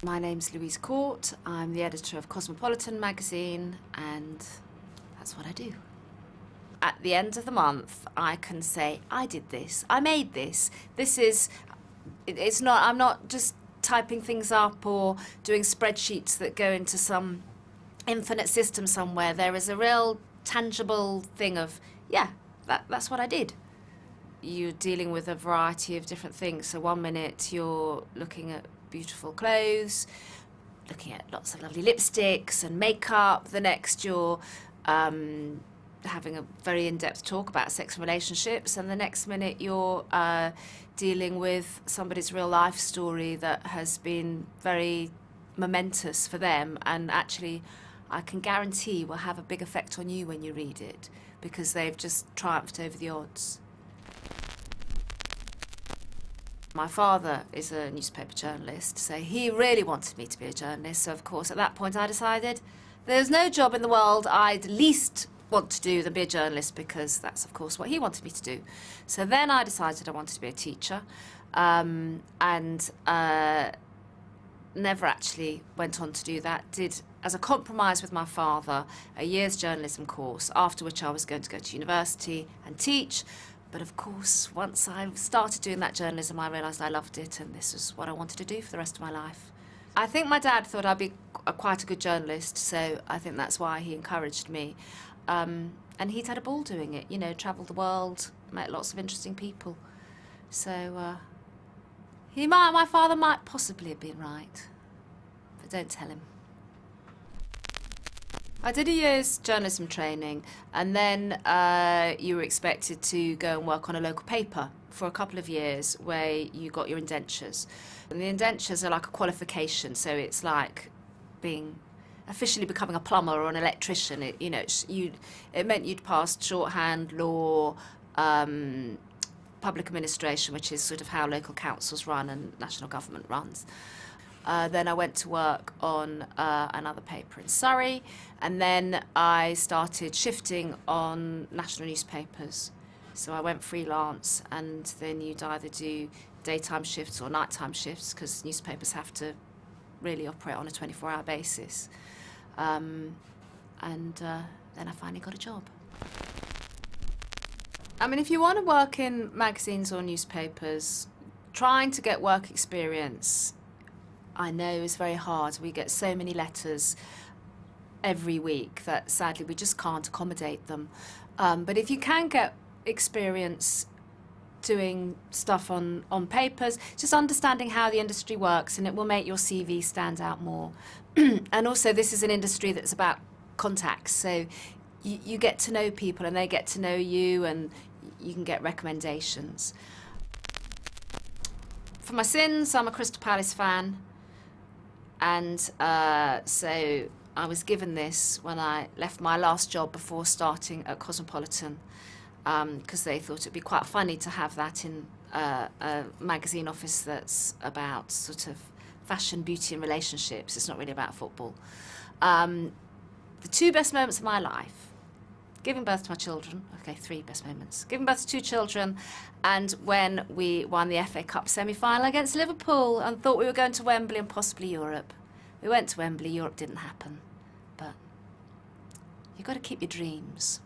My name's Louise. I'm the editor of Cosmopolitan magazine, and that's what I do. At the end of the month, I can say, I did this, I made this. I'm not just typing things up or doing spreadsheets that go into some infinite system somewhere. There is a real tangible thing of, yeah, that's what I did. You're dealing with a variety of different things. So one minute you're looking at beautiful clothes, looking at lots of lovely lipsticks and makeup. The next you're having a very in-depth talk about sex and relationships, and the next minute you're dealing with somebody's real life story that has been very momentous for them, and actually I can guarantee will have a big effect on you when you read it, because they've just triumphed over the odds. My father is a newspaper journalist, so he really wanted me to be a journalist. So of course at that point I decided there's no job in the world I'd least want to do than be a journalist, because that's of course what he wanted me to do. So then I decided I wanted to be a teacher, and never actually went on to do that. Did, as a compromise with my father, a year's journalism course, after which I was going to go to university and teach. But of course, once I started doing that journalism, I realised I loved it, and this was what I wanted to do for the rest of my life. I think my dad thought I'd be quite a good journalist, so I think that's why he encouraged me. And he'd had a ball doing it, you know, travelled the world, met lots of interesting people. So my father might possibly have been right, but don't tell him. I did a year's journalism training, and then you were expected to go and work on a local paper for a couple of years where you got your indentures. And the indentures are like a qualification, so it's like officially becoming a plumber or an electrician. It meant you'd passed shorthand, law, public administration, which is sort of how local councils run and national government runs. Then I went to work on another paper in Surrey, and then I started shifting on national newspapers. So I went freelance, and then you'd either do daytime shifts or nighttime shifts, because newspapers have to really operate on a 24-hour basis. And then I finally got a job. I mean, if you want to work in magazines or newspapers, trying to get work experience, I know, is very hard. We get so many letters every week that sadly we just can't accommodate them. But if you can get experience doing stuff on papers, just understanding how the industry works, and it will make your CV stand out more. And also, this is an industry that's about contacts, so you get to know people and they get to know you, and you can get recommendations. For my sins, I'm a Crystal Palace fan. And so I was given this when I left my last job before starting at Cosmopolitan, because they thought it'd be quite funny to have that in a magazine office that's about sort of fashion, beauty and relationships. It's not really about football. The two best moments of my life: giving birth to my children. Okay, three best moments. Giving birth to two children, and when we won the FA Cup semi-final against Liverpool and thought we were going to Wembley and possibly Europe. We went to Wembley, Europe didn't happen. But you've got to keep your dreams.